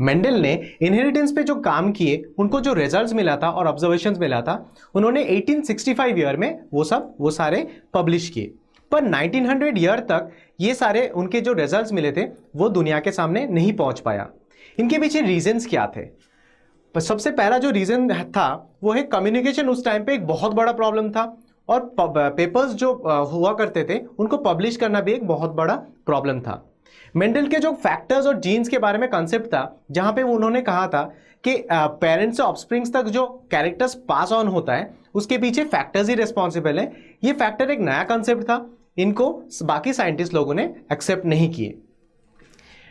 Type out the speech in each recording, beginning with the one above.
Mendel ने inheritance पे जो काम किए, उनको जो रिजल्ट्स मिला था और ऑब्जर्वेशंस मिला था, उन्होंने 1865 ईयर में वो सारे पब्लिश किए। पर 1900 ईयर तक ये सारे उनके जो रिजल्ट्स मिले थे वो दुनिया के सामने नहीं पहुंच पाया। इनके पीछे रीजंस क्या थे? पर सबसे पहला जो रीजन था वो है कम्युनिकेशन। उस टाइम पे एक बहुत बड़ा प्रॉब्लम था और पेपर्स जो हुआ करते थे उनको पब्लिश करना भी एक बहुत बड़ा प्रॉब्लम था। मेंडल के जो फैक्टर्स और जीन्स के बारे में कॉन्सेप्ट था, जहां पे उन्होंने कहा था कि पेरेंट्स से ऑफस्प्रिंग्स तक जो कैरेक्टर्स पास ऑन होता है उसके पीछे फैक्टर्स ही रिस्पॉन्सिबल है। ये फैक्टर एक नया कॉन्सेप्ट था, इनको बाकी साइंटिस्ट लोगों ने एक्सेप्ट नहीं किए।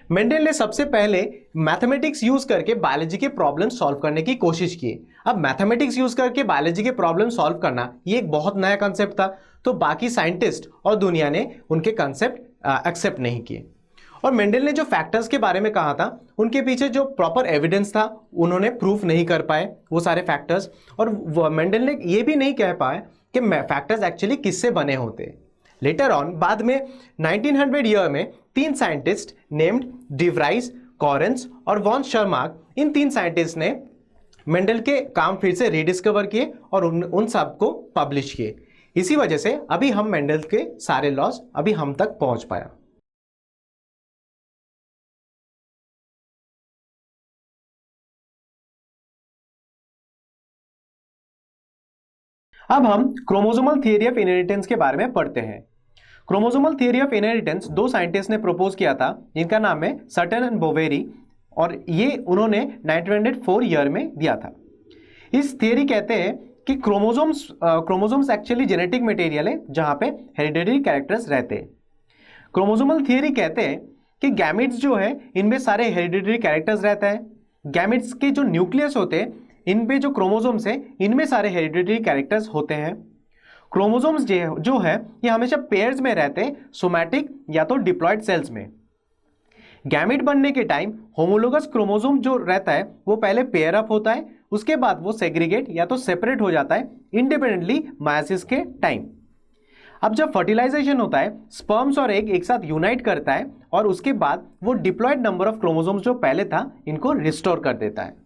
मेंडल ने सबसे पहले मैथमेटिक्स यूज करके बायोलॉजी के प्रॉब्लम सॉल्व करने की कोशिश की। अब मैथमेटिक्स यूज करके बायोलॉजी के प्रॉब्लम सॉल्व करना ये एक बहुत नया कॉन्सेप्ट था, तो बाकी साइंटिस्ट और दुनिया ने उनके कॉन्सेप्ट एक्सेप्ट नहीं किए। और मेंडल ने जो फैक्टर्स के बारे में कहा था उनके पीछे जो प्रॉपर एविडेंस था उन्होंने प्रूफ नहीं कर पाए वो सारे फैक्टर्स। और मेंडल ने ये भी नहीं कह पाए कि फैक्टर्स एक्चुअली किससे बने होते। लेटर ऑन बाद में 1900 ईयर में 3 साइंटिस्ट नेम्ड डिवराइस, कॉरेंस और वॉन शर्माक, इन 3 साइंटिस्ट ने मेंडल के काम फिर से रीडिस्कवर किए और उन सब को पब्लिश किए। इसी वजह से अभी हम मेंडल के सारे लॉज अभी हम तक पहुंच पाया। अब हम क्रोमोसोमल थियरी ऑफ इनहेरिटेंस के बारे में पढ़ते हैं। Chromosomal theory of inheritance 2 scientist ने प्रपोज किया था, जिनका नाम है सटन एंड बोवेरी, और ये उन्होंने 1904 ईयर में दिया था। इस थियरी कहते हैं कि क्रोमोसोम्स एक्चुअली जेनेटिक मटेरियल है जहां पे हेरिडिटरी कैरेक्टर्स रहते हैं। क्रोमोसोमल थियरी कहते हैं कि गैमेट्स जो है इनमें सारे हेरिडिटरी कैरेक्टर्स रहता है। गैमेट्स के जो न्यूक्लियस होते हैं इन पे जो क्रोमोसोम्स है इनमें सारे हेरिडिटरी कैरेक्टर्स होते हैं। क्रोमोसोम्स जो है ये हमेशा पेयर्स में रहते हैं, सोमैटिक या तो डिप्लॉयड सेल्स में। गैमेट बनने के टाइम होमोलोगस क्रोमोसोम जो रहता है वो पहले पेयर अप होता है, उसके बाद वो सेग्रीगेट या तो सेपरेट हो जाता है इंडिपेंडेंटली मायोसिस के टाइम। अब जब फर्टिलाइजेशन होता है स्पर्म्स और एग एक साथ यूनाइट करता है और उसके बाद वो डिप्लॉयड नंबर ऑफ क्रोमोसोम्स जो पहले था इनको रिस्टोर कर देता है।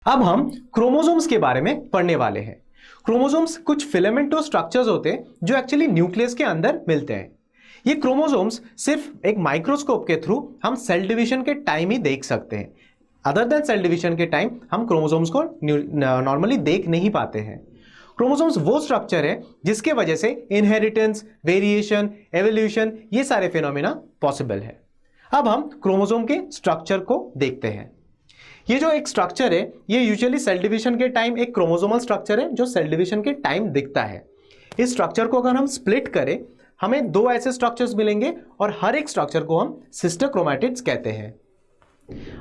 अब हम क्रोमोसोम्स के बारे में पढ़ने वाले हैं। क्रोमोसोम्स कुछ फिलामेंटो स्ट्रक्चर्स होते हैं जो एक्चुअली न्यूक्लियस के अंदर मिलते हैं। ये क्रोमोसोम्स सिर्फ एक माइक्रोस्कोप के थ्रू हम सेल डिवीजन के टाइम ही देख सकते हैं। अदर देन सेल डिवीजन के टाइम हम क्रोमोसोम्स को नॉर्मली देख नहीं पाते हैं। क्रोमोसोम्स वो स्ट्रक्चर है जिसके वजह से इनहेरिटेंस, वेरिएशन, एवोल्यूशन ये सारे फिनोमेना पॉसिबल है। अब हम क्रोमोसोम के स्ट्रक्चर को देखते हैं। ये जो एक स्ट्रक्चर है ये यूजुअली सेल डिवीजन के टाइम एक क्रोमोसोमल स्ट्रक्चर है जो सेल डिवीजन के टाइम दिखता है। इस स्ट्रक्चर को अगर हम स्प्लिट करें हमें 2 ऐसे स्ट्रक्चर्स मिलेंगे और हर एक स्ट्रक्चर को हम सिस्टर क्रोमैटिड्स कहते हैं।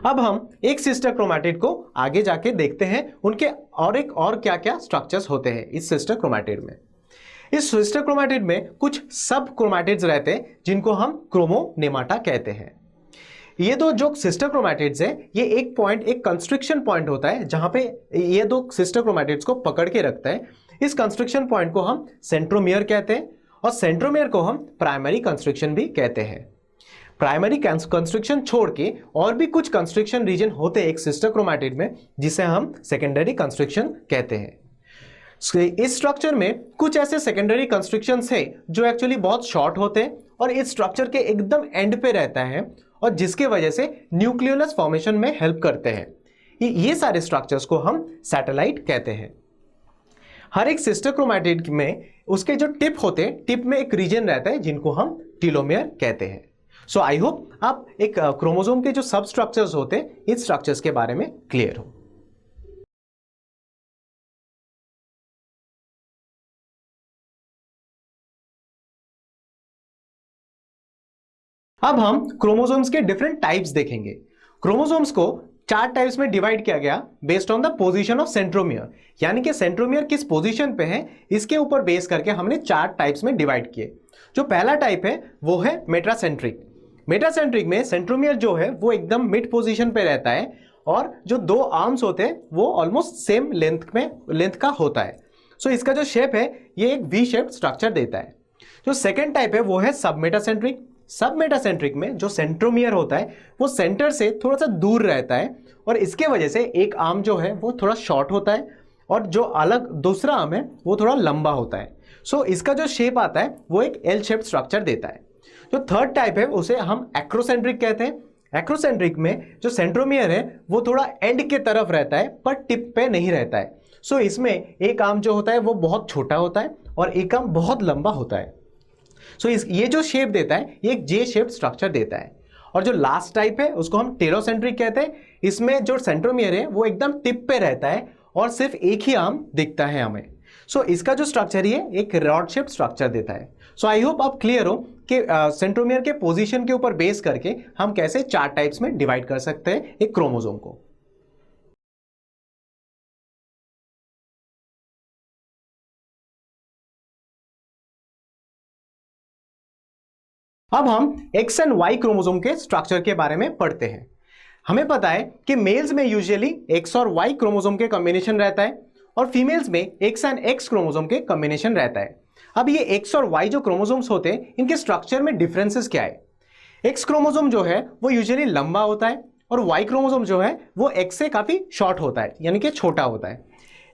अब हम एक सिस्टर क्रोमैटिड को आगे जाके देखते हैं उनके और क्या क्या स्ट्रक्चर्स होते हैं इस सिस्टर क्रोमैटिड में। इस सिस्टर क्रोमैटिड में कुछ सब क्रोमैटिड्स रहते हैं जिनको हम क्रोमोनेमाटा कहते हैं। ये दो जो सिस्टर क्रोमैटिड्स हैं ये एक कंस्ट्रिक्शन पॉइंट होता है जहां पे ये 2 सिस्टर क्रोमैटिड्स को पकड़ के रखता है। इस कंस्ट्रिक्शन पॉइंट को हम सेंट्रोमियर कहते हैं और सेंट्रोमियर को हम प्राइमरी कंस्ट्रिक्शन भी कहते हैं। प्राइमरी कंस्ट्रिक्शन छोड़ के और भी कुछ कंस्ट्रिक्शन रीजन होते हैं एक सिस्टर क्रोमैटिड में जिसे हम सेकेंडरी कंस्ट्रिक्शन कहते हैं। इस स्ट्रक्चर में कुछ ऐसे सेकेंडरी कंस्ट्रिक्शंस है जो एक्चुअली बहुत शॉर्ट होते हैं और इस स्ट्रक्चर के एकदम एंड पे रहता है और जिसके वजह से न्यूक्लियोलस फॉर्मेशन में हेल्प करते हैं। ये सारे स्ट्रक्चर्स को हम सैटेलाइट कहते हैं। हर एक सिस्टर क्रोमैटिड में उसके जो टिप होते हैं, टिप में एक रीजन रहता है जिनको हम टीलोमियर कहते हैं। सो आई होप आप एक क्रोमोसोम के जो सब स्ट्रक्चर्स होते हैं इन स्ट्रक्चर्स के बारे में क्लियर हो। अब हम क्रोमोसोम्स के डिफरेंट टाइप्स देखेंगे। क्रोमोसोम्स को 4 टाइप्स में डिवाइड किया गया based on the position of centromere, यानी कि सेंट्रोमियर किस पोजीशन पे है इसके ऊपर बेस करके हमने 4 टाइप्स में डिवाइड किए। जो पहला टाइप है वो है मेट्रासेंट्रिक। मेट्रासेंट्रिक में सेंट्रोमियर जो है वो एकदम मिड पोजीशन पे रहता है और जो 2 आर्म्स होते हैं वो ऑलमोस्ट सेम लेंथ का होता है। सो इसका जो शेप है ये एक वी शेप्ड स्ट्रक्चर देता है। जो सेकेंड टाइप है वो है सबमेटासेंट्रिक। सब मेटासेंट्रिक में जो सेंट्रोमियर होता है वो सेंटर से थोड़ा सा दूर रहता है और इसके वजह से एक आर्म जो है वो थोड़ा शॉर्ट होता है और जो अलग दूसरा आर्म है वो थोड़ा लंबा होता है। सो इसका जो शेप आता है वो एक एल शेप स्ट्रक्चर देता है। जो थर्ड टाइप है उसे हम एक्रोसेंट्रिक कहते हैं। एक्रोसेंट्रिक में जो सेंट्रोमियर है वो थोड़ा एंड के तरफ रहता है पर टिप पे नहीं रहता है। सो इसमें एक आर्म जो होता है वो बहुत छोटा होता है और एक आर्म बहुत लंबा होता है। सो ये जो शेप देता है ये एक जे शेप स्ट्रक्चर देता है। और जो लास्ट टाइप है उसको हम टेरोसेंट्रिक कहते हैं। इसमें जो सेंट्रोमियर है वो एकदम टिप पे रहता है और सिर्फ एक ही आर्म दिखता है हमें। सो इसका जो स्ट्रक्चर है एक रॉड शेप स्ट्रक्चर देता है। सो आई होप आप क्लियर हो कि सेंट्रोमियर के पोजीशन के ऊपर बेस करके हम कैसे 4 टाइप्स में डिवाइड कर सकते हैं एक क्रोमोसोम को। अब हम एक्स एंड वाई क्रोमोसोम के स्ट्रक्चर के बारे में पढ़ते हैं। हमें पता है कि मेल्स में यूजुअली एक्स और वाई क्रोमोसोम के कॉम्बिनेशन रहता है और फीमेल्स में एक्स एंड एक्स क्रोमोसोम के कॉम्बिनेशन रहता है। अब ये एक्स और वाई जो क्रोमोसोम्स होते हैं इनके स्ट्रक्चर में डिफरेंसेस क्या है? एक्स क्रोमोसोम जो है वो यूजुअली लंबा होता है और वाई क्रोमोसोम जो है वो एक्स से काफी शॉर्ट होता है, यानी कि छोटा होता है।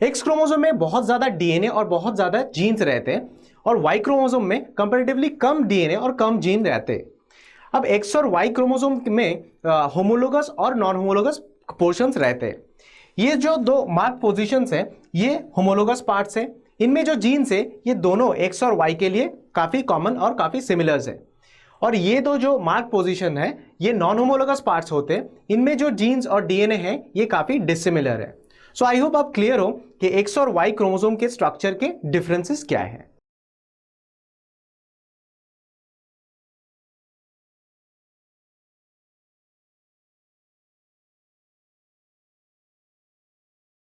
एक्स क्रोमोसोम में बहुत ज्यादा डीएनए और बहुत ज्यादा जीन्स रहते हैं और वाई क्रोमोसोम में कंपैरेटिवली कम डीएनए और कम जीन रहते हैं। अब एक्स और वाई क्रोमोसोम में होमोलोगस और नॉन होमोलोगस पोर्शंस रहते हैं। ये जो दो मार्क पोजीशंस हैं ये होमोलोगस पार्ट्स हैं। इनमें जो जीन्स है ये दोनों एक्स और वाई के लिए काफी कॉमन और काफी सिमिलर्स है। और ये दो जो मार्क पोजीशन है ये नॉन होमोलोगस पार्ट्स होते हैं। इनमें जो जीन्स और डीएनए है ये काफी डिसिमिलर है। सो आई होप आप क्लियर हो कि एक्स और वाई क्रोमोसोम के स्ट्रक्चर के डिफरेंसेस क्या है।